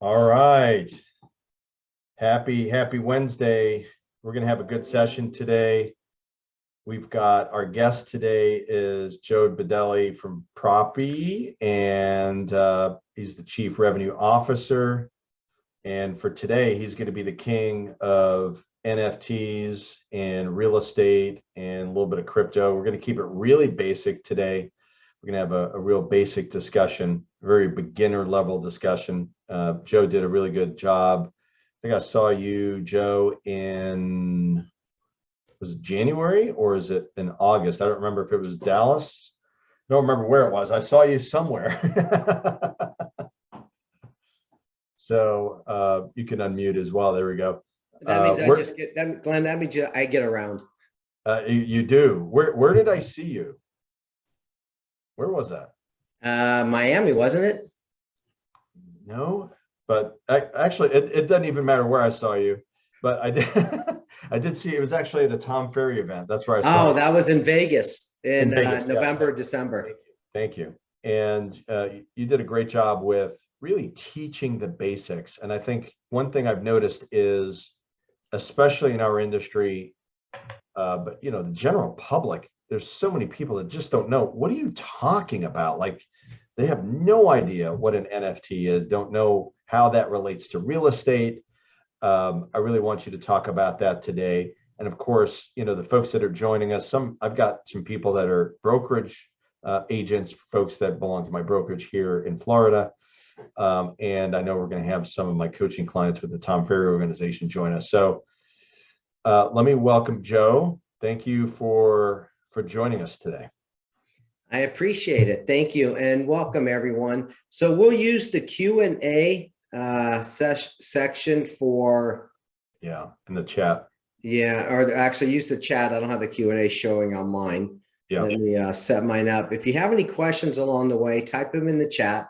All right. Happy Wednesday. We're going to have a good session today. We've got our guest today is Joe Bedelli from Proppy, and he's the Chief Revenue Officer. And for today, he's going to be the king of NFTs and real estate and a little bit of crypto. We're going to keep it really basic today. We're going to have a real basic discussion, very beginner level discussion. Joe did a really good job. I think I saw you, Joe, in, was it January or is it in August? I don't remember if it was Dallas. I don't remember where it was. I saw you somewhere. So you can unmute as well. There we go. That means I just get that, Glenn. That means I get around. You do. Where did I see you? Where was that? Miami, wasn't it? No, but actually, it doesn't even matter where I saw you. But I did. I did see it was actually at a Tom Ferry event. That's where I saw. Oh, that was in Vegas in Vegas, November, yes. December. Thank you. And you did a great job with really teaching the basics. And I think one thing I've noticed is, especially in our industry, but the general public, there's so many people that just don't know, what are you talking about? Like, they have no idea what an NFT is, don't know how that relates to real estate. I really want you to talk about that today. And of course, the folks that are joining us, I've got some people that are brokerage agents, folks that belong to my brokerage here in Florida. And I know we're going to have some of my coaching clients with the Tom Ferry organization join us. So let me welcome Joe. Thank you for joining us today. I appreciate it. Thank you. And welcome everyone. So we'll use the Q&A section for. Yeah, in the chat. Yeah, or actually use the chat. I don't have the Q&A showing on mine. Yeah. Let me set mine up. If you have any questions along the way, type them in the chat.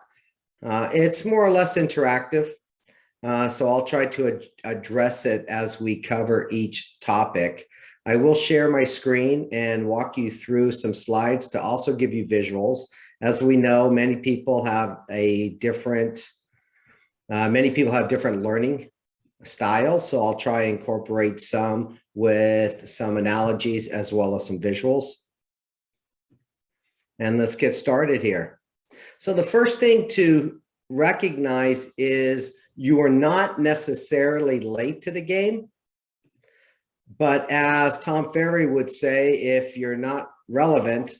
It's more or less interactive. So I'll try to address it as we cover each topic. I will share my screen and walk you through some slides to also give you visuals. As we know, many people have different learning styles. So I'll try and incorporate some with some analogies as well as some visuals. And let's get started here. So the first thing to recognize is you are not necessarily late to the game, but as Tom Ferry would say, if you're not relevant,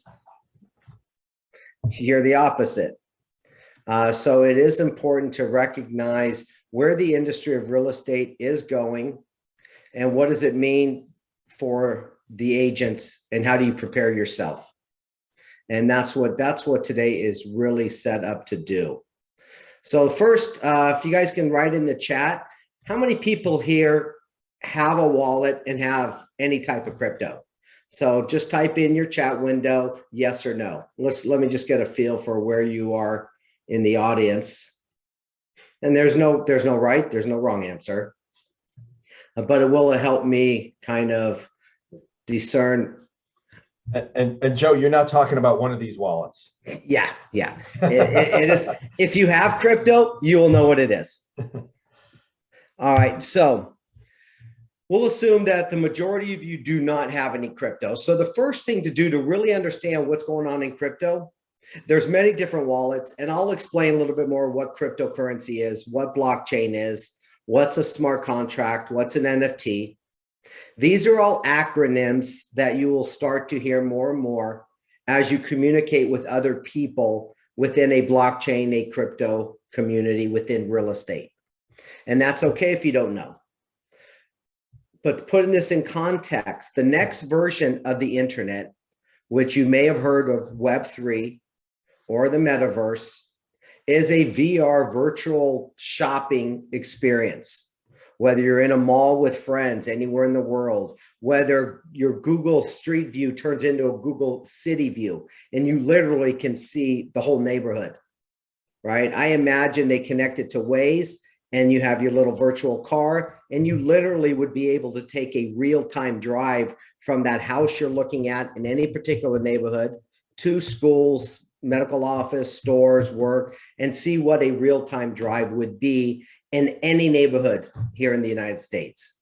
you're the opposite. So it is important to recognize where the industry of real estate is going and what does it mean for the agents and how do you prepare yourself? And that's what today is really set up to do. So first, if you guys can write in the chat, how many people here have a wallet and have any type of crypto? So just type in your chat window, yes or no. Let me just get a feel for where you are in the audience. And there's no right, there's no wrong answer, but it will help me kind of discern. And Joe, you're not talking about one of these wallets. Yeah. It is. If you have crypto, you will know what it is. All right. So we'll assume that the majority of you do not have any crypto. So the first thing to do to really understand what's going on in crypto, there's many different wallets, and I'll explain a little bit more what cryptocurrency is, what blockchain is, what's a smart contract, what's an NFT. These are all acronyms that you will start to hear more and more as you communicate with other people within a blockchain, a crypto community within real estate. And that's okay if you don't know. But putting this in context, the next version of the internet, which you may have heard of Web3 or the metaverse, is a VR virtual shopping experience. Whether you're in a mall with friends anywhere in the world, whether your Google Street View turns into a Google City View, and you literally can see the whole neighborhood, right? I imagine they connect it to Waze, and you have your little virtual car, and you literally would be able to take a real-time drive from that house you're looking at in any particular neighborhood to schools, medical office, stores, work, and see what a real-time drive would be in any neighborhood here in the United States.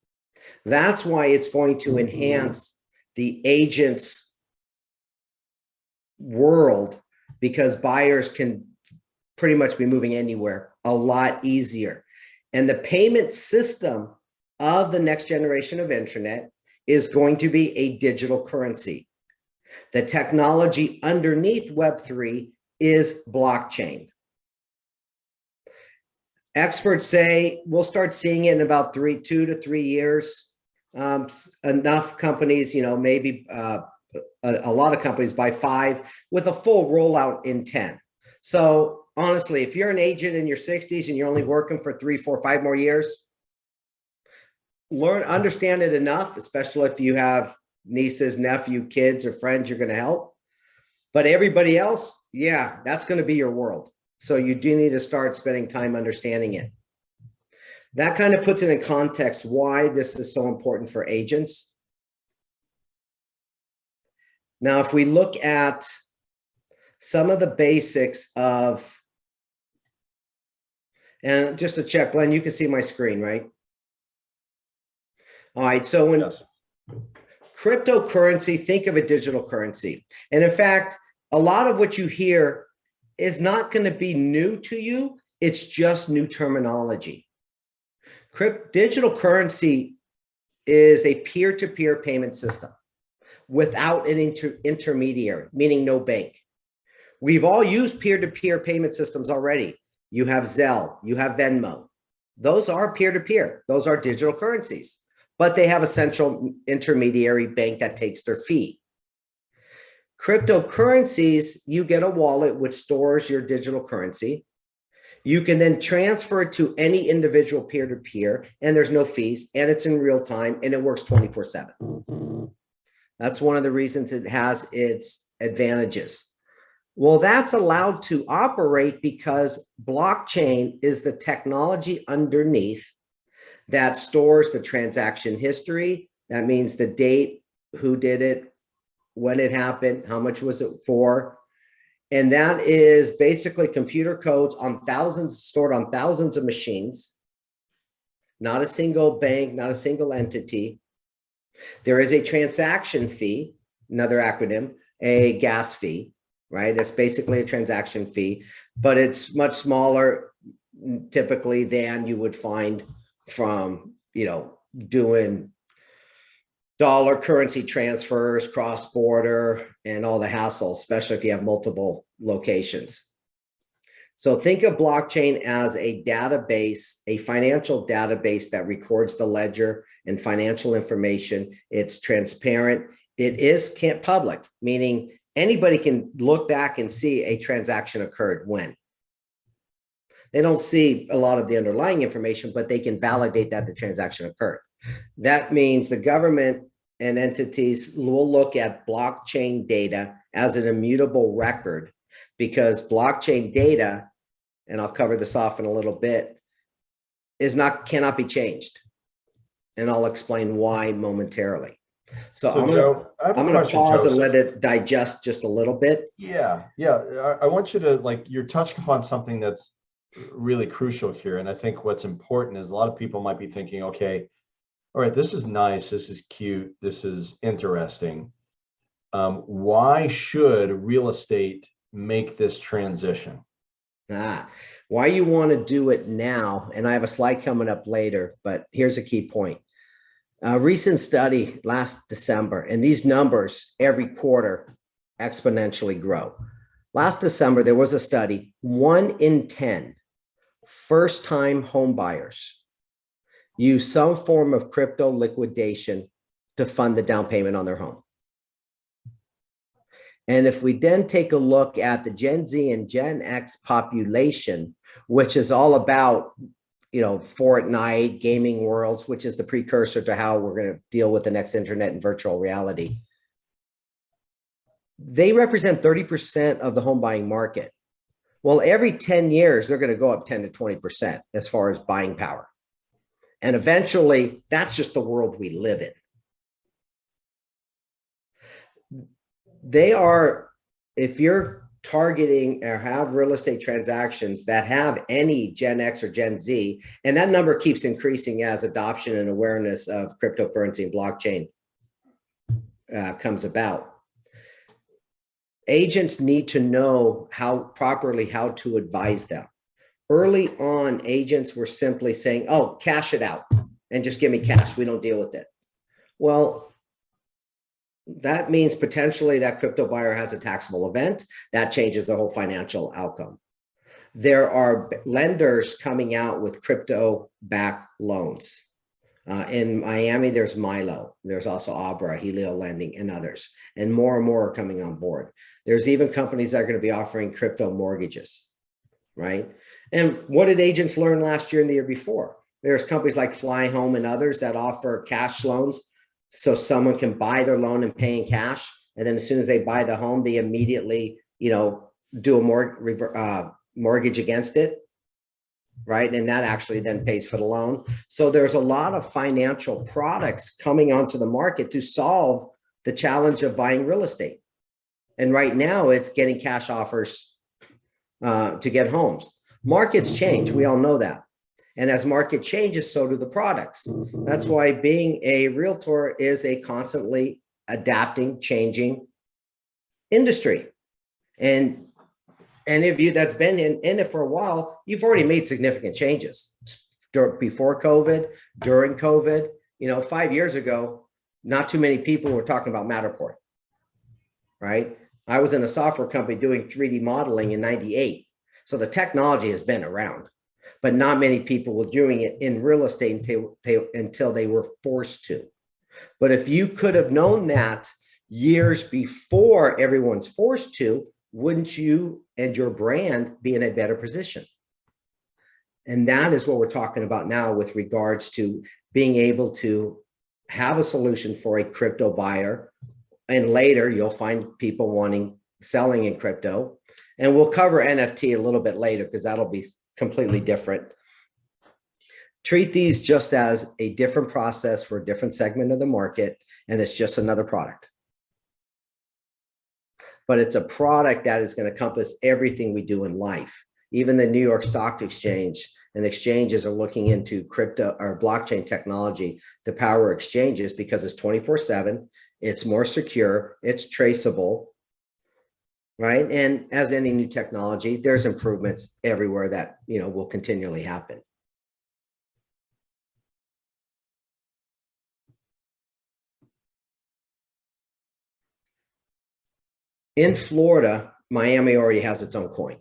That's why it's going to enhance the agent's world, because buyers can pretty much be moving anywhere a lot easier. And the payment system of the next generation of internet is going to be a digital currency. The technology underneath Web3 is blockchain. Experts say we'll start seeing it in about 2 to 3 years. Enough companies, maybe a lot of companies by 5, with a full rollout in 10. So honestly, if you're an agent in your 60s and you're only working for 3, 4, 5 more years, understand it enough, especially if you have nieces, nephew, kids, or friends you're going to help. But everybody else, yeah, that's going to be your world. So you do need to start spending time understanding it. That kind of puts it in context why this is so important for agents. Now, if we look at some of the basics of, and just to check, Glenn, you can see my screen, right? All right, so when yes. Cryptocurrency, think of a digital currency. And in fact, a lot of what you hear is not going to be new to you. It's just new terminology. Digital currency is a peer-to-peer payment system without an intermediary, meaning no bank. We've all used peer-to-peer payment systems already. You have Zelle, you have Venmo. Those are peer-to-peer. Those are digital currencies, but they have a central intermediary bank that takes their fee. Cryptocurrencies, you get a wallet which stores your digital currency. You can then transfer it to any individual peer-to-peer, and there's no fees, and it's in real time, and it works 24/7. That's one of the reasons it has its advantages. Well, that's allowed to operate because blockchain is the technology underneath that stores the transaction history. That means the date, who did it, when it happened, how much was it for. And that is basically computer codes on stored on thousands of machines, not a single bank, not a single entity. There is a transaction fee, another acronym, a gas fee, right? That's basically a transaction fee, but it's much smaller typically than you would find from, doing dollar currency transfers, cross-border, and all the hassle, especially if you have multiple locations. So think of blockchain as a database, a financial database that records the ledger and financial information. It's transparent. It is public, meaning anybody can look back and see a transaction occurred when. They don't see a lot of the underlying information, but they can validate that the transaction occurred. That means the government and entities will look at blockchain data as an immutable record, because blockchain data, and I'll cover this off in a little bit, cannot be changed. And I'll explain why momentarily. So I'm going to pause and let it digest just a little bit. Yeah. I want you to, you're touching upon something that's really crucial here. And I think what's important is a lot of people might be thinking, okay, all right, this is nice, this is cute, this is interesting. Why should real estate make this transition? Why you want to do it now, and I have a slide coming up later, but here's a key point. A recent study last December, and these numbers every quarter exponentially grow. Last December, there was a study, 1 in 10 first-time home buyers use some form of crypto liquidation to fund the down payment on their home. And if we then take a look at the Gen Z and Gen X population, which is all about, Fortnite, gaming worlds, which is the precursor to how we're going to deal with the next internet and virtual reality, they represent 30% of the home buying market. Well, every 10 years, they're going to go up 10 to 20% as far as buying power. And eventually, that's just the world we live in. They are, if you're targeting or have real estate transactions that have any Gen X or Gen Z, and that number keeps increasing as adoption and awareness of cryptocurrency and blockchain comes about. Agents need to know how to advise them. Early on, agents were simply saying, oh, cash it out and just give me cash. We don't deal with it. Well, that means potentially that crypto buyer has a taxable event that changes the whole financial outcome. There are lenders coming out with crypto-backed loans. In Miami, there's Milo. There's also Abra, Helio Lending, and others. And more are coming on board. There's even companies that are going to be offering crypto mortgages, right? And what did agents learn last year and the year before? There's companies like Fly Home and others that offer cash loans, so someone can buy their loan and pay in cash. And then as soon as they buy the home, they immediately, do a mortgage against it, right? And that actually then pays for the loan. So there's a lot of financial products coming onto the market to solve the challenge of buying real estate. And right now it's getting cash offers to get homes. Markets change. We all know that. And as market changes, so do the products. That's why being a realtor is a constantly adapting, changing industry. And any of you that's been in it for a while, you've already made significant changes. Before COVID, during COVID, 5 years ago, not too many people were talking about Matterport, right? I was in a software company doing 3D modeling in '98. So the technology has been around, but not many people were doing it in real estate until they were forced to. But if you could have known that years before everyone's forced to, wouldn't you and your brand be in a better position? And that is what we're talking about now with regards to being able to have a solution for a crypto buyer. And later you'll find people selling in crypto. And we'll cover NFT a little bit later because that'll be completely different. Treat these just as a different process for a different segment of the market, and it's just another product. But it's a product that is going to encompass everything we do in life. Even the New York Stock Exchange and exchanges are looking into crypto or blockchain technology to power exchanges because it's 24/7, it's more secure, it's traceable, right? And as any new technology, there's improvements everywhere that will continually happen. In Florida, Miami already has its own coin,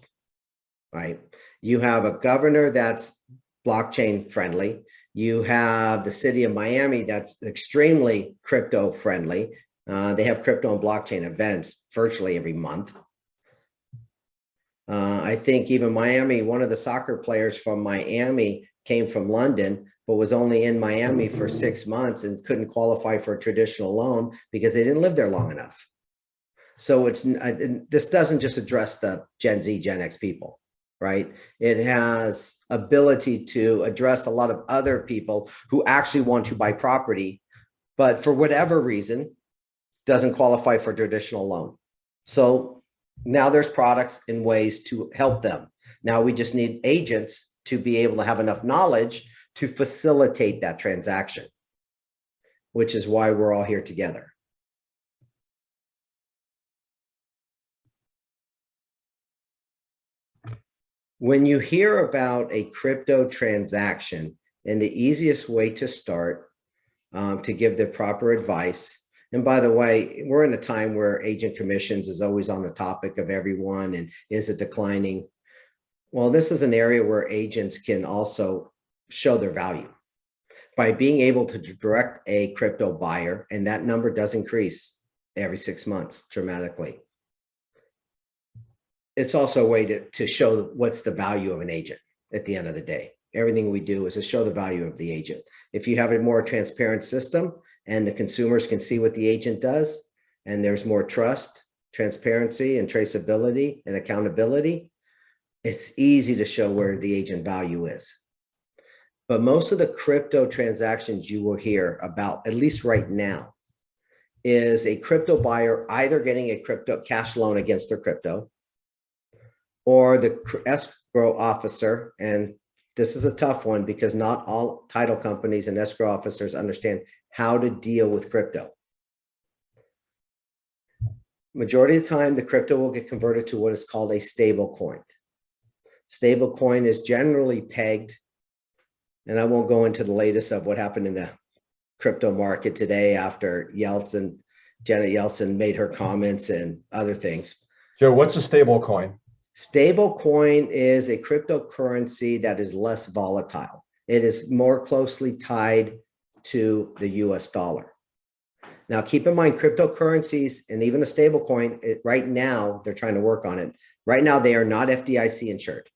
right? You have a governor that's blockchain friendly. You have the city of Miami that's extremely crypto friendly. They have crypto and blockchain events virtually every month. I think even Miami, one of the soccer players from Miami came from London, but was only in Miami for 6 months and couldn't qualify for a traditional loan because they didn't live there long enough. So this doesn't just address the Gen Z, Gen X people, right? It has ability to address a lot of other people who actually want to buy property, but for whatever reason, doesn't qualify for traditional loan. So now there's products and ways to help them. Now we just need agents to be able to have enough knowledge to facilitate that transaction, which is why we're all here together. When you hear about a crypto transaction, and the easiest way to start to give the proper advice, and by the way, we're in a time where agent commissions is always on the topic of everyone, and is it declining? Well, this is an area where agents can also show their value by being able to direct a crypto buyer, and that number does increase every 6 months dramatically. It's also a way to show what's the value of an agent at the end of the day. Everything we do is to show the value of the agent. If you have a more transparent system and the consumers can see what the agent does, and there's more trust, transparency, and traceability and accountability, it's easy to show where the agent value is. But most of the crypto transactions you will hear about, at least right now, is a crypto buyer either getting a crypto cash loan against their crypto, or the escrow officer. And this is a tough one because not all title companies and escrow officers understand how to deal with crypto. Majority of the time, the crypto will get converted to what is called a stable coin. Stable coin is generally pegged, and I won't go into the latest of what happened in the crypto market today after Janet Yellen made her comments and other things. Joe, what's a stable coin? Stable coin is a cryptocurrency that is less volatile. It is more closely tied to the US dollar. Now, keep in mind, cryptocurrencies and even a stable coin, right now, they're trying to work on it. Right now, they are not FDIC insured.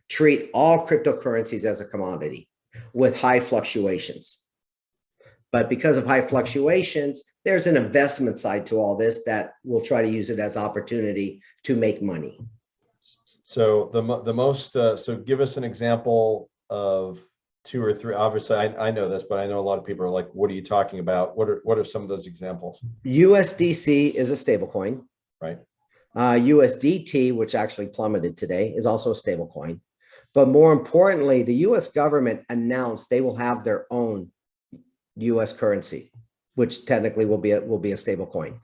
Treat all cryptocurrencies as a commodity with high fluctuations. But because of high fluctuations, there's an investment side to all this that will try to use it as opportunity to make money. So so give us an example of 2 or 3. Obviously, I know this, but I know a lot of people are like, what are you talking about? What are some of those examples? USDC is a stable coin. Right. USDT, which actually plummeted today, is also a stable coin. But more importantly, the US government announced they will have their own US currency, which technically will be a stable coin.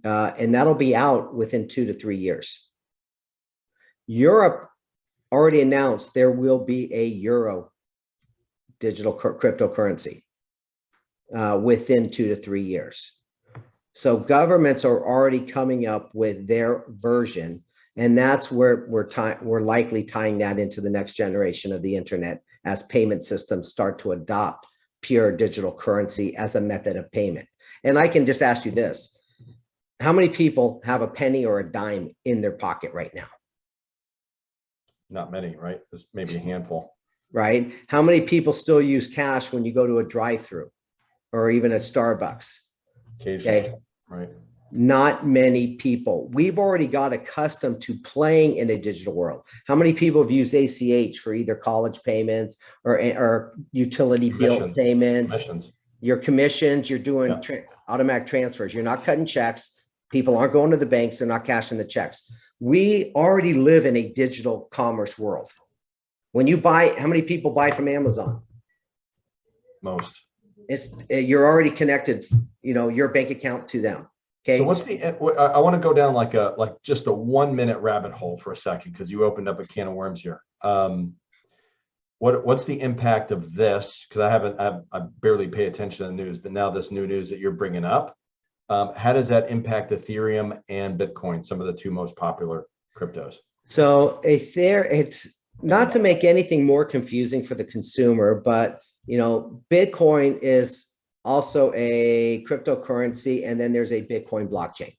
And that'll be out within 2 to 3 years. Europe already announced there will be a euro digital cryptocurrency within 2 to 3 years. So governments are already coming up with their version, and that's where we're likely tying that into the next generation of the internet as payment systems start to adopt pure digital currency as a method of payment. And I can just ask you this: how many people have a penny or a dime in their pocket right now? Not many, right? There's maybe a handful. Right? How many people still use cash when you go to a drive-through or even a Starbucks? Occasionally, okay. Right. Not many people. We've already got accustomed to playing in a digital world. How many people have used ACH for either college payments or utility bill payments? Your commissions, you're doing automatic transfers. You're not cutting checks. People aren't going to the banks. They're not cashing the checks. We already live in a digital commerce world. When you buy, how many people buy from Amazon? Most. You're already connected, your bank account to them. Okay. So I want to go down like just a 1-minute rabbit hole for a second, because you opened up a can of worms here. What's the impact of this? Because I barely pay attention to the news, but now this new news that you're bringing up, how does that impact Ethereum and Bitcoin, some of the 2 most popular cryptos? So it's not to make anything more confusing for the consumer, but Bitcoin is also a cryptocurrency, and then there's a Bitcoin blockchain,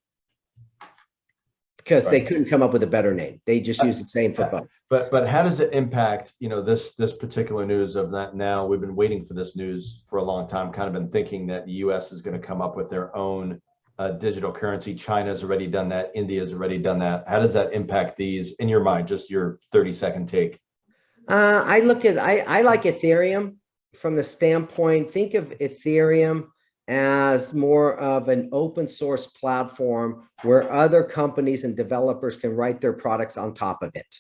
because they couldn't come up with a better name. They just use the same for both. But how does it impact, this particular news of that? Now, we've been waiting for this news for a long time, kind of been thinking that the US is going to come up with their own digital currency. China's already done that. India's already done that. How does that impact these in your mind? Just your 30-second take. I like Ethereum from the standpoint, think of Ethereum as more of an open source platform where other companies and developers can write their products on top of it.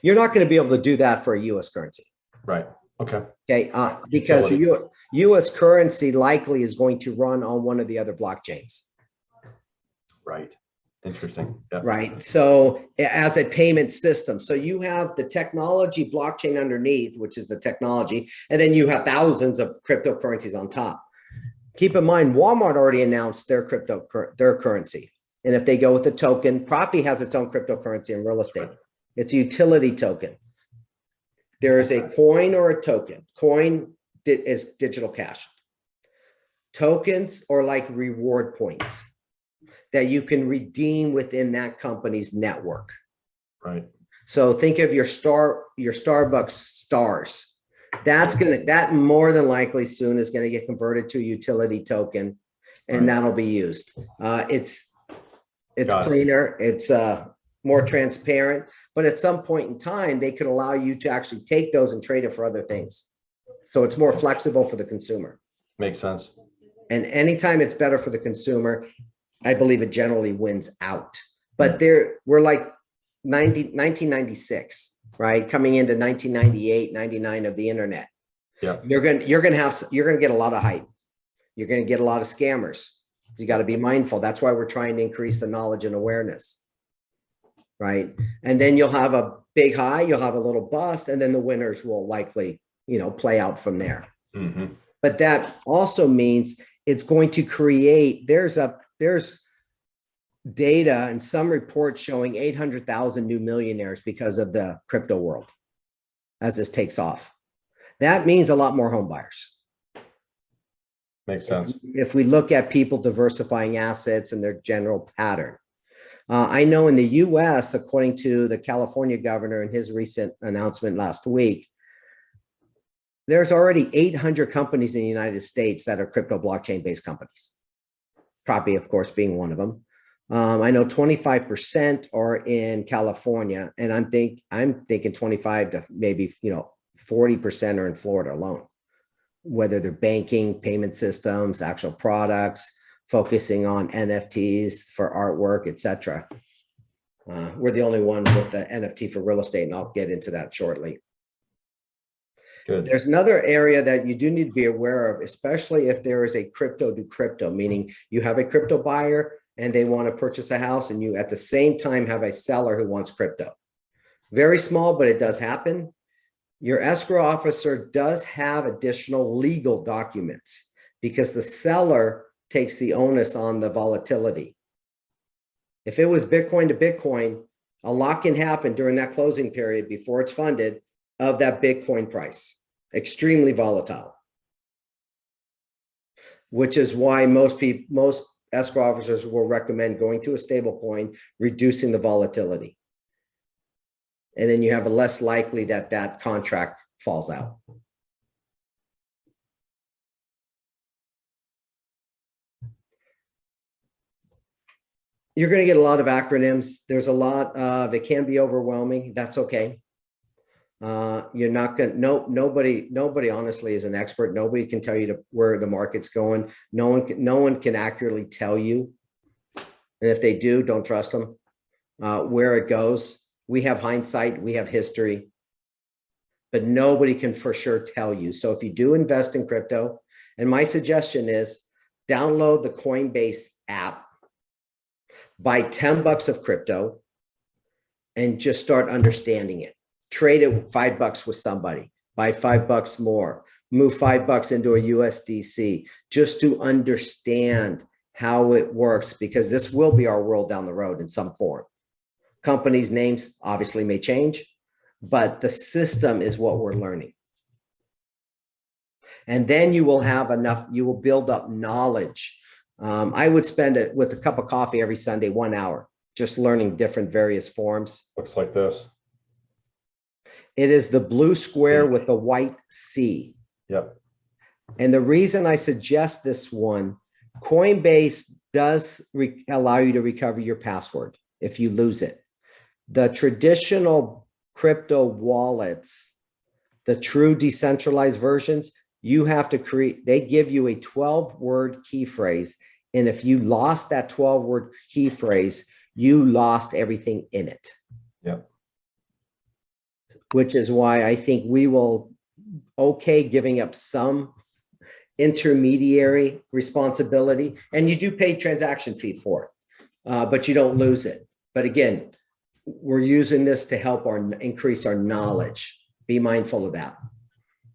You're not going to be able to do that for a US currency. Right. Okay. Okay. Because US currency likely is going to run on one of the other blockchains. Right. Interesting. Yeah. Right. So as a payment system, so you have the technology blockchain underneath, which is the technology, and then you have thousands of cryptocurrencies on top. Keep in mind, Walmart already announced their currency. And if they go with the token, Property has its own cryptocurrency in real estate. It's a utility token. There is a coin or a token. Coin is digital cash. Tokens are like reward points that you can redeem within that company's network. Right. So think of your Starbucks stars. That more than likely soon is going to get converted to a utility token, and that'll be used. It's cleaner, it's more transparent, but at some point in time, they could allow you to actually take those and trade it for other things. So it's more flexible for the consumer. Makes sense. And anytime it's better for the consumer, I believe it generally wins out. But we're like 1996, right? Coming into 1998, 99 of the internet. Yeah. You're going to get a lot of hype. You're going to get a lot of scammers. You got to be mindful. That's why we're trying to increase the knowledge and awareness. Right. And then you'll have a big high, you'll have a little bust, and then the winners will likely, play out from there. Mm-hmm. But that also means it's going to create, there's data and some reports showing 800,000 new millionaires because of the crypto world as this takes off. That means a lot more home buyers. Makes sense. If we look at people diversifying assets and their general pattern. I know in the US, according to the California governor in his recent announcement last week, there's already 800 companies in the United States that are crypto blockchain-based companies. Property, of course, being one of them. I know 25% are in California, and I'm thinking 25 to maybe 40% are in Florida alone. Whether they're banking, payment systems, actual products, focusing on NFTs for artwork, etc. We're the only one with the NFT for real estate, and I'll get into that shortly. Good. There's another area that you do need to be aware of, especially if there is a crypto to crypto, meaning you have a crypto buyer and they want to purchase a house, and you at the same time have a seller who wants crypto. Very small, but it does happen. Your escrow officer does have additional legal documents because the seller takes the onus on the volatility. If it was Bitcoin to Bitcoin, a lot can happen during that closing period before it's funded of that Bitcoin price. Extremely volatile. Which is why most escrow officers will recommend going to a stable coin, reducing the volatility. And then you have a less likely that contract falls out. You're going to get a lot of acronyms. There's a lot of, it can be overwhelming. That's okay. You're not going to, nobody honestly is an expert. Nobody can tell you where the market's going. No one can accurately tell you. And if they do, don't trust them, where it goes. We have hindsight, we have history, but nobody can for sure tell you. So if you do invest in crypto, and my suggestion is download the Coinbase app, buy 10 bucks of crypto, and just start understanding it. Trade it $5 with somebody, buy $5 more, move $5 into a USDC, just to understand how it works, because this will be our world down the road in some form. Companies' names obviously may change, but the system is what we're learning. And then you will have enough, you will build up knowledge. I would spend it with a cup of coffee every Sunday, 1 hour, just learning different various forms. Looks like this. It is the blue square with the white C. Yep. And the reason I suggest this one, Coinbase does allow you to recover your password if you lose it. The traditional crypto wallets, the true decentralized versions, you have to create, they give you a 12-word key phrase. And if you lost that 12-word key phrase, you lost everything in it. Yep. Which is why I think we will giving up some intermediary responsibility, and you do pay transaction fee for it, but you don't lose it. But again, we're using this to help increase our knowledge. Be mindful of that,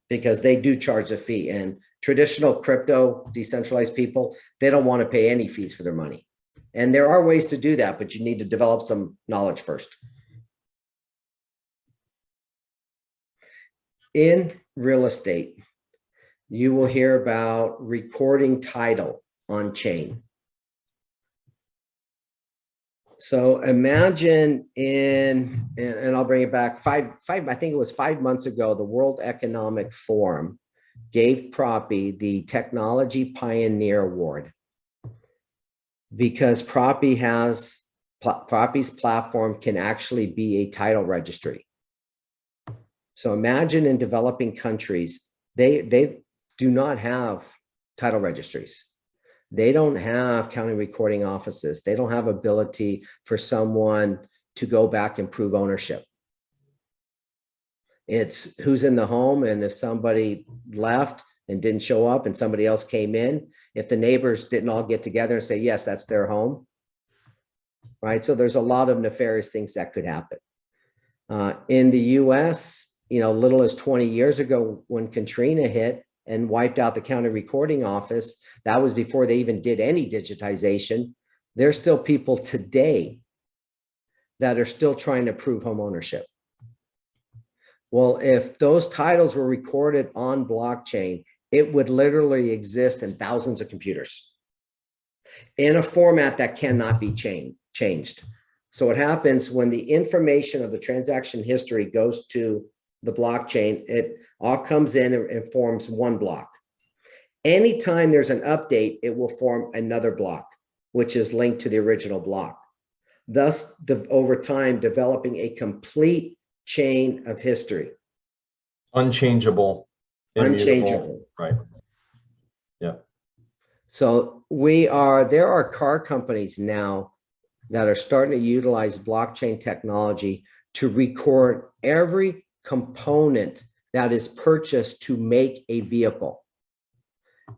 because they do charge a fee, and traditional crypto decentralized people, they don't want to pay any fees for their money. And there are ways to do that, but you need to develop some knowledge first. In real estate, you will hear about recording title on chain. So imagine and I'll bring it back, I think it was 5 months ago, the World Economic Forum gave Proppy the Technology Pioneer Award, because Proppy's platform can actually be a title registry. So imagine in developing countries, they do not have title registries. They don't have county recording offices. They don't have ability for someone to go back and prove ownership. It's who's in the home, and if somebody left and didn't show up and somebody else came in, if the neighbors didn't all get together and say, yes, that's their home, right? So there's a lot of nefarious things that could happen. In the US, little as 20 years ago when Katrina hit and wiped out the county recording office, that was before they even did any digitization. There's still people today that are still trying to prove home ownership. Well, if those titles were recorded on blockchain, it would literally exist in thousands of computers in a format that cannot be changed. So what happens when the information of the transaction history goes to the blockchain, it all comes in and forms one block. Anytime there's an update, it will form another block, which is linked to the original block. Thus, over time, developing a complete chain of history. Unchangeable, immutable. Unchangeable. Right. Yeah. So there are car companies now that are starting to utilize blockchain technology to record every component that is purchased to make a vehicle,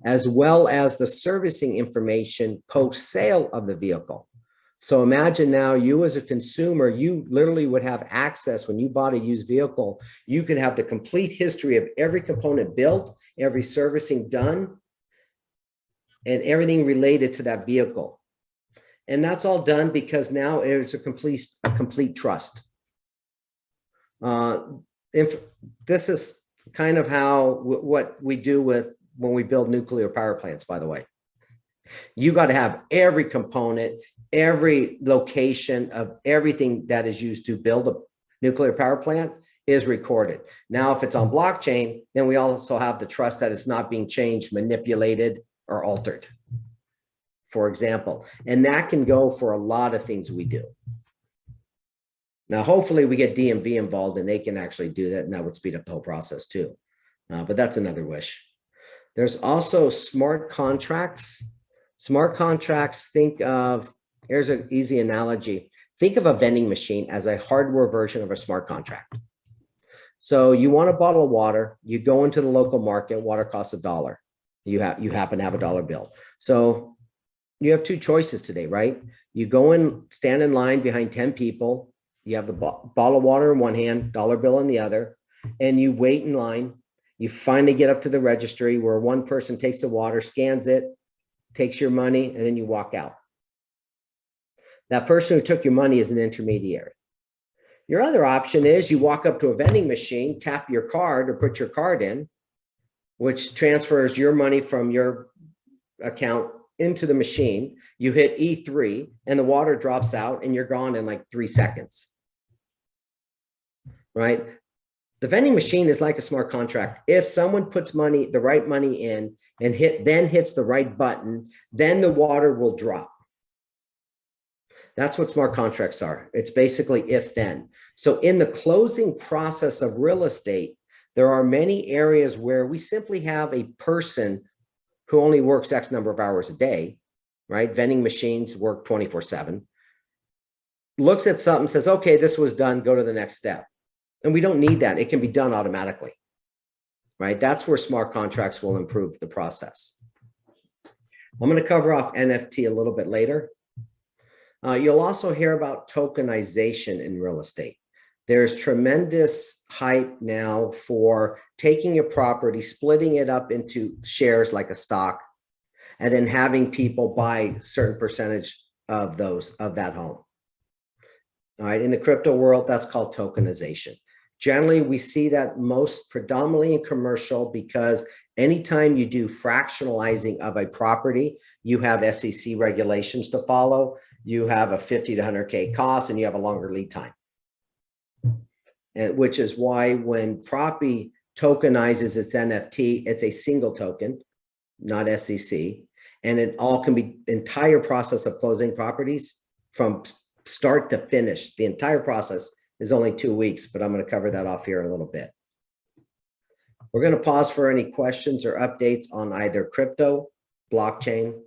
as well as the servicing information post-sale of the vehicle. So imagine now you as a consumer, you literally would have access when you bought a used vehicle, you could have the complete history of every component built, every servicing done, and everything related to that vehicle. And that's all done because now it's a complete trust. If this is kind of what we do when we build nuclear power plants, by the way. You got to have every component, every location of everything that is used to build a nuclear power plant is recorded. Now, if it's on blockchain, then we also have the trust that it's not being changed, manipulated, or altered, for example. And that can go for a lot of things we do. Now, hopefully we get DMV involved and they can actually do that, and that would speed up the whole process too. But that's another wish. There's also smart contracts. Smart contracts, here's an easy analogy. Think of a vending machine as a hardware version of a smart contract. So you want a bottle of water, you go into the local market, water costs $1. You happen to have a dollar bill. So you have two choices today, right? You go in, stand in line behind 10 people, you have the bottle of water in one hand, dollar bill in the other, and you wait in line. You finally get up to the registry where one person takes the water, scans it, takes your money, and then you walk out. That person who took your money is an intermediary. Your other option is you walk up to a vending machine, tap your card or put your card in, which transfers your money from your account into the machine. You hit E3 and the water drops out and you're gone in like 3 seconds, right? The vending machine is like a smart contract. If someone puts the right money in and then hits the right button, then the water will drop. That's what smart contracts are. It's basically if then. So in the closing process of real estate, there are many areas where we simply have a person who only works X number of hours a day, right? Vending machines work 24/7. Looks at something, says, okay, this was done, go to the next step. And we don't need that. It can be done automatically, right? That's where smart contracts will improve the process. I'm going to cover off NFT a little bit later. You'll also hear about tokenization in real estate. There's tremendous hype now for taking a property, splitting it up into shares like a stock, and then having people buy a certain percentage of that home. All right, in the crypto world, that's called tokenization. Generally, we see that most predominantly in commercial because anytime you do fractionalizing of a property, you have SEC regulations to follow. You have a 50 to 100K cost and you have a longer lead time. Which is why when property tokenizes its NFT, it's a single token, not SEC. And it all can be entire process of closing properties from start to finish. The entire process is only 2 weeks, but I'm going to cover that off here a little bit. We're going to pause for any questions or updates on either crypto, blockchain,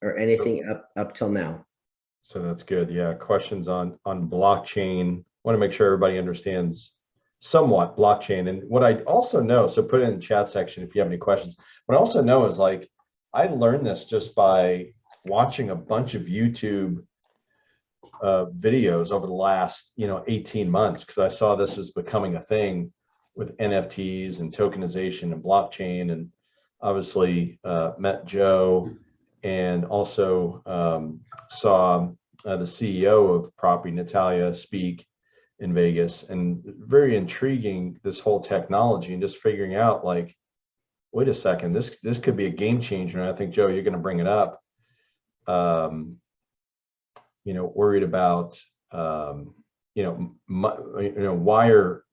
or anything up till now. So that's good. Yeah. Questions on blockchain. Want to make sure everybody understands somewhat blockchain. And what I also know, so put it in the chat section if you have any questions. What I also know is like I learned this just by watching a bunch of YouTube videos over the last 18 months, because I saw this was becoming a thing with NFTs and tokenization and blockchain, and obviously met Joe, and also saw the CEO of Property, Natalia, speak in Vegas, and very intriguing, this whole technology, and just figuring out like, wait a second, this could be a game changer. And I think, Joe, you're going to bring it up. Worried about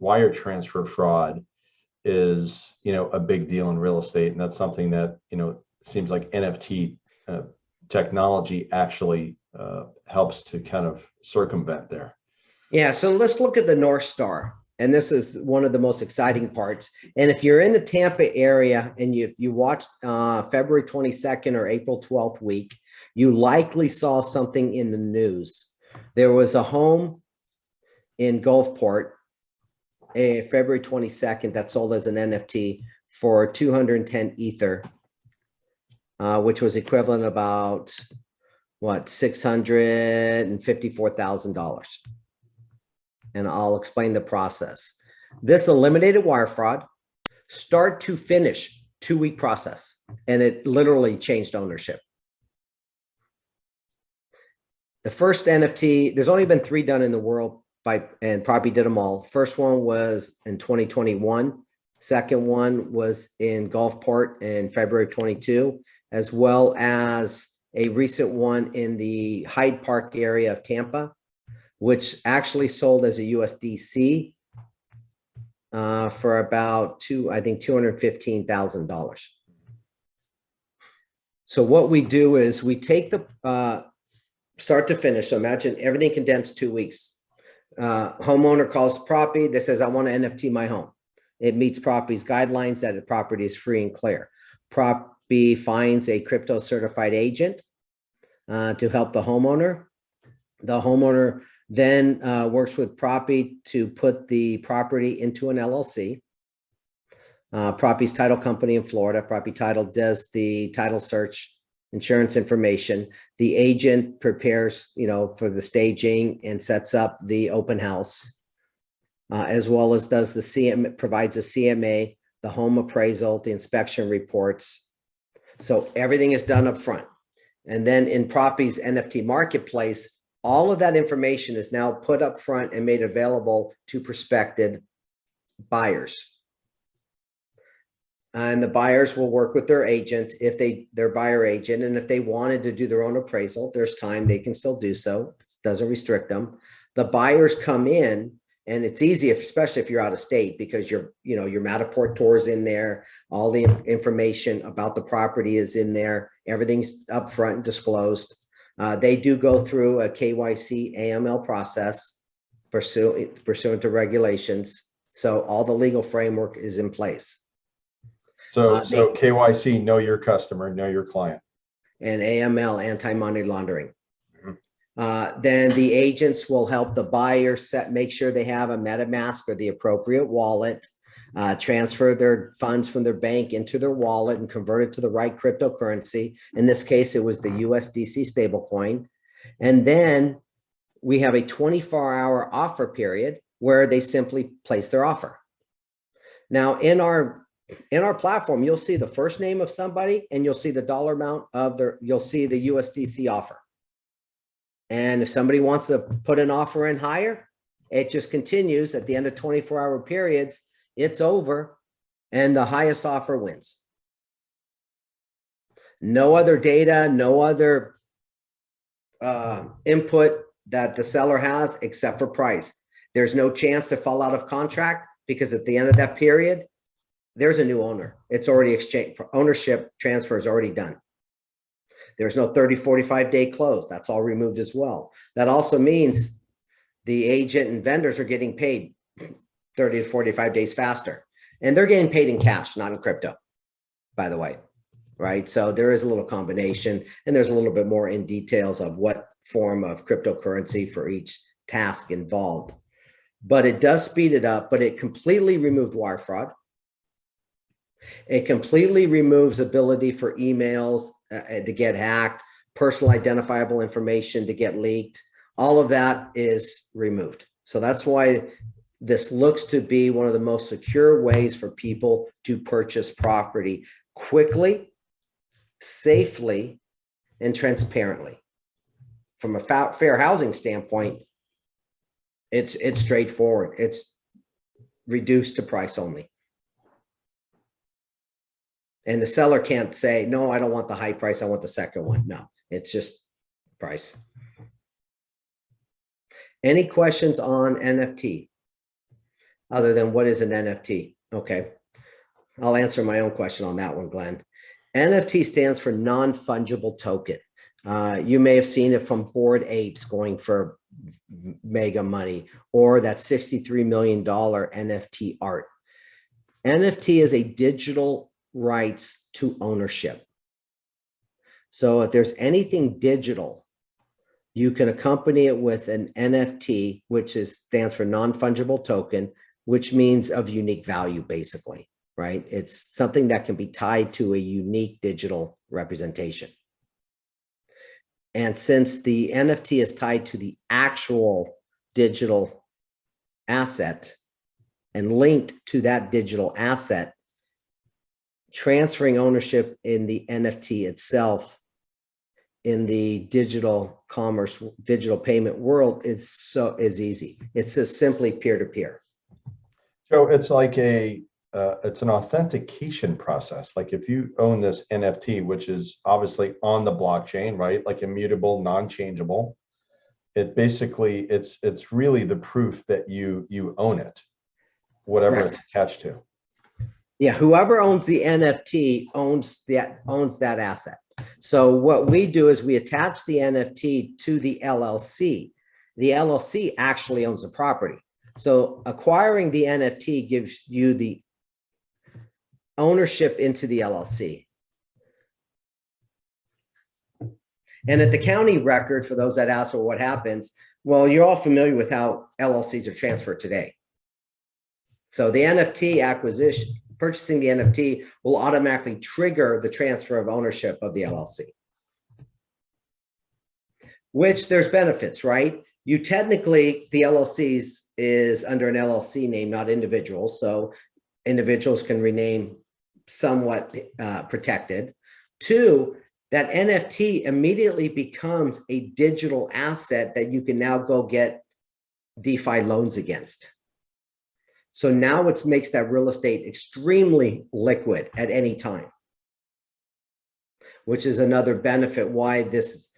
wire transfer fraud is a big deal in real estate, and that's something that seems like NFT technology actually helps to kind of circumvent there. Yeah, so let's look at the North Star. And this is one of the most exciting parts. And if you're in the Tampa area and you watched February 22nd or April 12th week, you likely saw something in the news. There was a home in Gulfport, February 22nd, that sold as an NFT for 210 Ether, which was equivalent about $654,000. And I'll explain the process. This eliminated wire fraud, start to finish 2-week process, and it literally changed ownership. The first NFT, there's only been 3 done in the world and Property did them all. First one was in 2021. Second one was in Gulfport in February 22, as well as a recent one in the Hyde Park area of Tampa, which actually sold as a USDC for about $215,000. So what we do is we take the start to finish. So imagine everything condensed 2 weeks. Homeowner calls property that says, I want to NFT my home. It meets property's guidelines that the property is free and clear. Property finds a crypto certified agent to help the homeowner. The homeowner then works with property to put the property into an LLC. Property's title company in Florida, Property Title, does the title search, insurance information. The agent prepares, for the staging and sets up the open house, as well as does the CMA, provides a CMA, the home appraisal, the inspection reports. So everything is done up front. And then in Property's NFT marketplace, all of that information is now put up front and made available to prospective buyers. And the buyers will work with their agent if their buyer agent. And if they wanted to do their own appraisal, there's time, they can still do so. It doesn't restrict them. The buyers come in, and it's easy, especially if you're out of state, because your Matterport tour is in there. All the information about the property is in there. Everything's up front and disclosed. They do go through a KYC AML process pursuant to regulations. So all the legal framework is in place. So KYC, know your customer, know your client. And AML, anti-money laundering. Mm-hmm. Then the agents will help the buyer make sure they have a MetaMask or the appropriate wallet, transfer their funds from their bank into their wallet and convert it to the right cryptocurrency. In this case, it was the USDC stablecoin. And then we have a 24-hour offer period where they simply place their offer. Now, in our platform, you'll see the first name of somebody, and you'll see the dollar amount of you'll see the USDC offer. And if somebody wants to put an offer in higher, it just continues. At the end of 24-hour periods, it's over, and the highest offer wins. No other data, no other input that the seller has except for price. There's no chance to fall out of contract, because at the end of that period, there's a new owner. It's already exchanged. Ownership transfer is already done. There's no 30, 45 day close. That's all removed as well. That also means the agent and vendors are getting paid 30 to 45 days faster. And they're getting paid in cash, not in crypto, by the way. right? So there is a little combination, and there's a little bit more in details of what form of cryptocurrency for each task involved. But it does speed it up, but it completely removed wire fraud. It completely removes ability for emails to get hacked, personal identifiable information to get leaked. All of that is removed. So that's why this looks to be one of the most secure ways for people to purchase property quickly, safely, and transparently. From a fair housing standpoint, it's straightforward. It's reduced to price only. And the seller can't say, no, I don't want the high price, I want the second one. No, it's just price. Any questions on NFT other than what is an NFT? Okay, I'll answer my own question on that one, Glenn. NFT stands for non-fungible token. You may have seen it from Bored Apes going for mega money, or that $63 million NFT art. NFT is a digital rights to ownership. So if there's anything digital, you can accompany it with an NFT, which stands for non-fungible token, which means of unique value, basically, right? It's something that can be tied to a unique digital representation. And since the NFT is tied to the actual digital asset and linked to that digital asset, transferring ownership in the NFT itself in the digital commerce, digital payment world is easy. It's just simply peer-to-peer. So it's like it's an authentication process. Like if you own this NFT, which is obviously on the blockchain, right? Like immutable, non-changeable. It basically, it's really the proof that you own it, whatever Correct. it's attached to. Yeah, whoever owns the NFT owns that asset. So what we do is we attach the NFT to the LLC. The LLC actually owns the property. So acquiring the NFT gives you the ownership into the LLC. And at the county record, for those that ask, well, what happens? Well, you're all familiar with how LLCs are transferred today. So the NFT acquisition, purchasing the NFT will automatically trigger the transfer of ownership of the LLC. Which there's benefits, right? You technically, the LLCs is under an LLC name, not individuals. So individuals can rename somewhat protected. Two, that NFT immediately becomes a digital asset that you can now go get DeFi loans against. So now it makes that real estate extremely liquid at any time, which is another benefit why this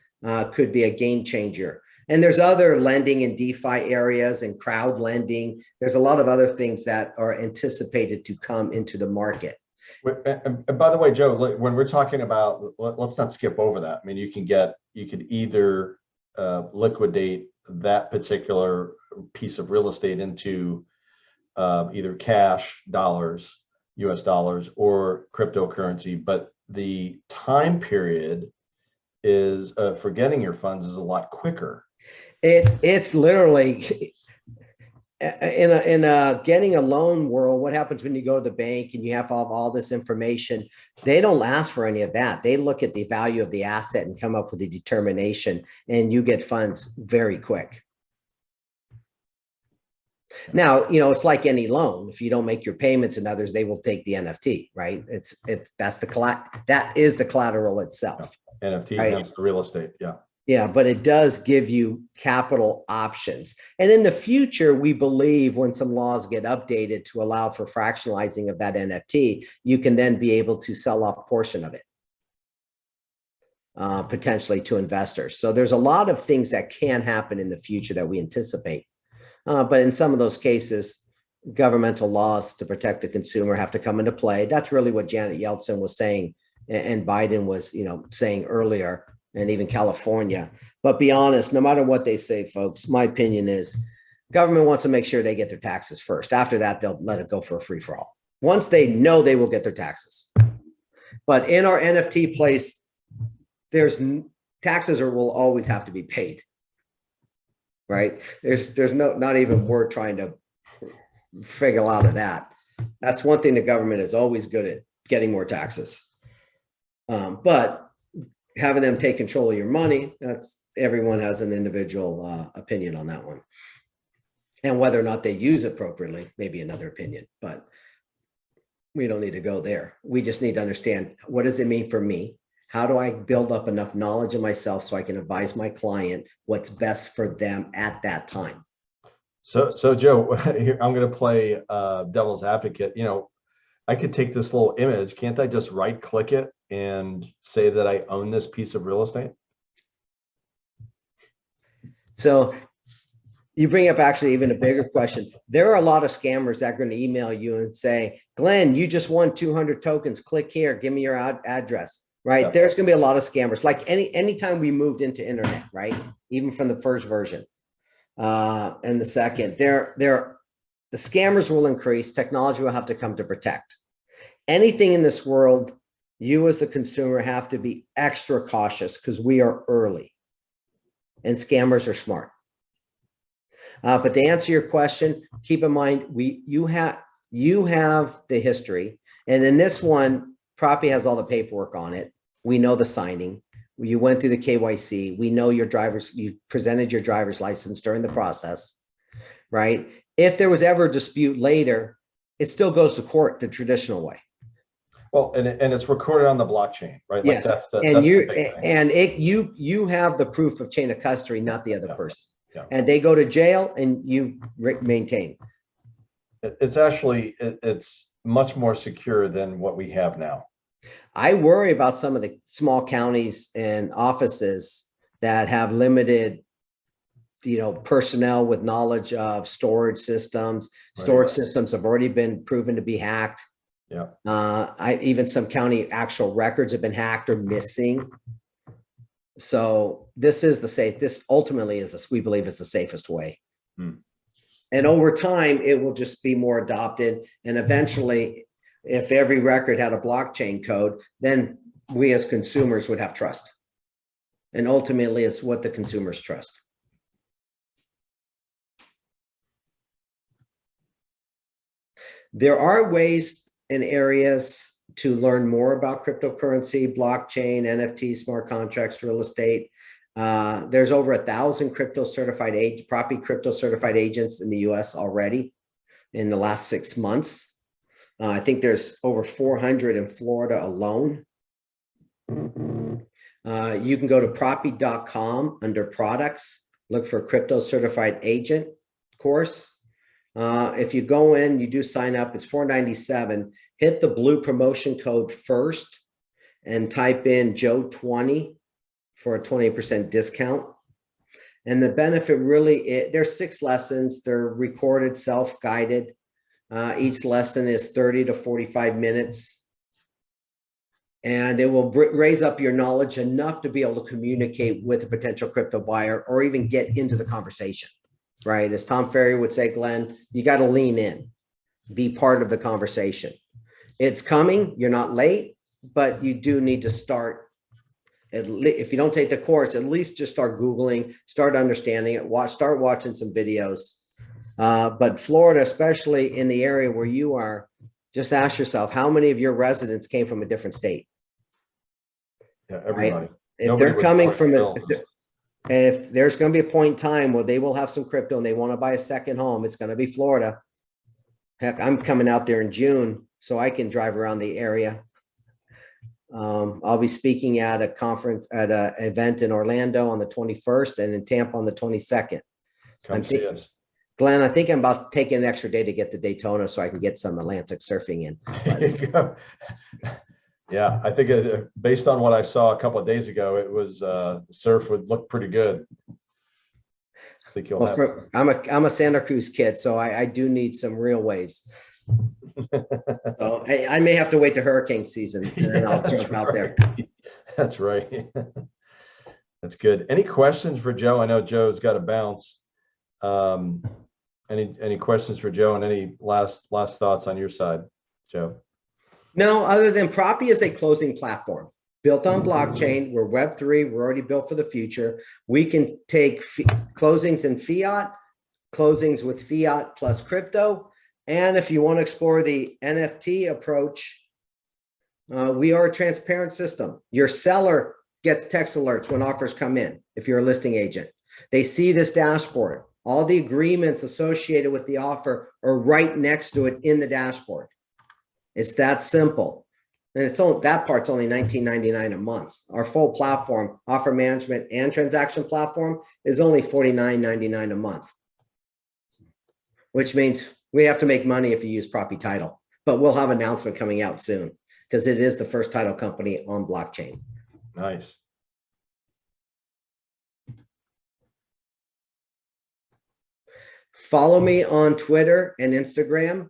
could be a game changer. And there's other lending in DeFi areas and crowd lending. There's a lot of other things that are anticipated to come into the market. And by the way, Joe, when we're talking about, let's not skip over that. I mean, you could either liquidate that particular piece of real estate into either cash, dollars, US dollars, or cryptocurrency, but the time period is for getting your funds is a lot quicker. It's literally in a getting a loan world. What happens when you go to the bank and you have all this information? They don't ask for any of that. They look at the value of the asset and come up with a determination, and you get funds very quick. Now, it's like any loan. If you don't make your payments and others, they will take the NFT, right? That is the collateral itself. NFT, right? That's the real estate. Yeah. Yeah, but it does give you capital options. And in the future, we believe when some laws get updated to allow for fractionalizing of that NFT, you can then be able to sell off a portion of it, potentially to investors. So there's a lot of things that can happen in the future that we anticipate. But in some of those cases, governmental laws to protect the consumer have to come into play. That's really what Janet Yellen was saying, and Biden was, saying earlier, and even California. But be honest, no matter what they say, folks, my opinion is government wants to make sure they get their taxes first. After that, they'll let it go for a free-for-all. Once they know they will get their taxes. But in our NFT place, taxes will always have to be paid, right? There's not even worth trying to figure out of that. That's one thing the government is always good at, getting more taxes. But having them take control of your money, everyone has an individual opinion on that one. And whether or not they use it appropriately, maybe another opinion, but we don't need to go there. We just need to understand, what does it mean for me? How do I build up enough knowledge of myself so I can advise my client what's best for them at that time? So Joe, I'm going to play devil's advocate. I could take this little image. Can't I just right click it and say that I own this piece of real estate? So you bring up actually even a bigger question. There are a lot of scammers that are going to email you and say, Glenn, you just won 200 tokens. Click here. Give me your address. Right. Yep. There's going to be a lot of scammers. Like anytime we moved into internet, right? Even from the first version and the second, the scammers will increase. Technology will have to come to protect. Anything in this world, you as the consumer have to be extra cautious because we are early and scammers are smart. But to answer your question, keep in mind, you have the history. And in this one, property has all the paperwork on it. We know the signing. You went through the KYC. We know you presented your driver's license during the process, right? If there was ever a dispute later, it still goes to court the traditional way. Well, and it's recorded on the blockchain, right? Yes. Like you have the proof of chain of custody, not the other person. Yeah. And they go to jail and you maintain. It's much more secure than what we have now. I worry about some of the small counties and offices that have limited, personnel with knowledge of storage systems. Storage systems have already been proven to be hacked. Yeah. Even some county actual records have been hacked or missing. So this ultimately we believe it's the safest way. And over time, it will just be more adopted. And eventually, if every record had a blockchain code, then we as consumers would have trust. And ultimately, it's what the consumers trust. There are ways and areas to learn more about cryptocurrency, blockchain, NFT, smart contracts, real estate. There's over 1,000 property crypto certified agents in the US already in the last 6 months. I think there's over 400 in Florida alone. You can go to property.com under products, look for crypto certified agent course. If you go in, you do sign up, it's $497. Hit the blue promotion code first and type in Joe20 for a 20% discount. And the benefit really, there's 6 lessons. They're recorded, self-guided. Each lesson is 30 to 45 minutes. And it will raise up your knowledge enough to be able to communicate with a potential crypto buyer or even get into the conversation, right? As Tom Ferry would say, Glenn, you got to lean in, be part of the conversation. It's coming, you're not late, but you do need to start. If you don't take the course, at least just start Googling, start understanding it, start watching some videos. But Florida, especially in the area where you are, just ask yourself, how many of your residents came from a different state? Yeah, everybody. Right? If they're coming from if there's going to be a point in time where they will have some crypto and they want to buy a second home, it's going to be Florida. Heck, I'm coming out there in June so I can drive around the area. I'll be speaking at a conference, at an event in Orlando on the 21st and in Tampa on the 22nd. Come see us. Glenn, I think I'm about to take an extra day to get to Daytona so I can get some Atlantic surfing in. Yeah, I think based on what I saw a couple of days ago, it was surf would look pretty good. I think you'll have. I'm a Santa Cruz kid, so I do need some real waves. So I may have to wait to hurricane season and then I'll jump out there. That's right. That's good. Any questions for Joe? I know Joe's got to bounce. Any questions for Joe and any last thoughts on your side, Joe? No, other than Proppy is a closing platform built on blockchain. We're Web3. We're already built for the future. We can take closings in fiat, closings with fiat plus crypto. And if you want to explore the NFT approach, we are a transparent system. Your seller gets text alerts when offers come in. If you're a listing agent, they see this dashboard. All the agreements associated with the offer are right next to it in the dashboard. It's that simple. And it's only, that part's only $19.99 a month. Our full platform, offer management and transaction platform, is only $49.99 a month, which means we have to make money if you use Proppy Title. But we'll have an announcement coming out soon because it is the first title company on blockchain. Nice. Follow me on Twitter and Instagram.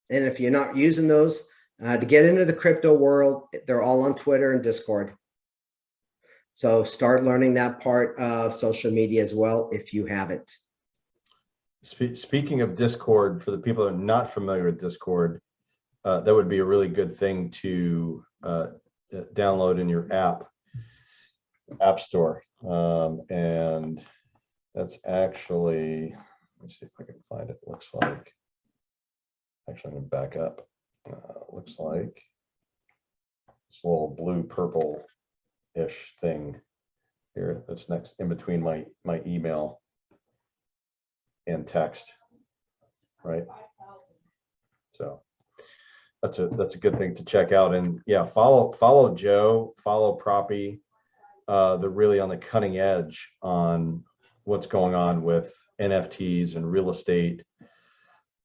And if you're not using those to get into the crypto world, they're all on Twitter and Discord. So start learning that part of social media as well if you haven't. Speaking of Discord, for the people that are not familiar with Discord, that would be a really good thing to download in your app store. And that's actually, let me see if I can find it. Looks like, actually, I'm going to back up. Looks like this little blue purple-ish thing here that's next in between my email and text, right? So that's a good thing to check out. And yeah, follow Joe, follow Proppy. They're really on the cutting edge on what's going on with NFTs and real estate.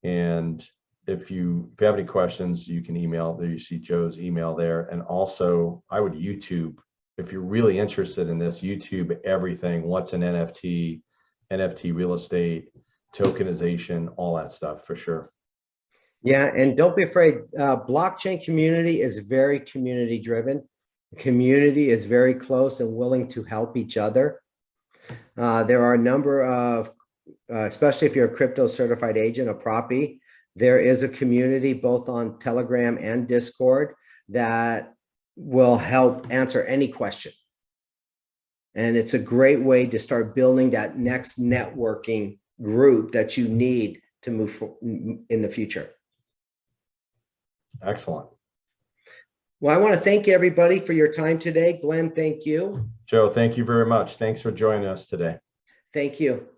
And if you have any questions, you can email there. You see Joe's email there. And also I would YouTube, if you're really interested in this, YouTube everything. What's an NFT, NFT real estate, tokenization, all that stuff for sure. Yeah, and don't be afraid. Blockchain community is very community driven. The community is very close and willing to help each other. There are a number of, especially if you're a crypto certified agent of Proppy, there is a community both on Telegram and Discord that will help answer any question. And it's a great way to start building that next networking group that you need to move in the future. Excellent. Well, I want to thank everybody for your time today. Glenn, thank you. Joe, thank you very much. Thanks for joining us today. Thank you.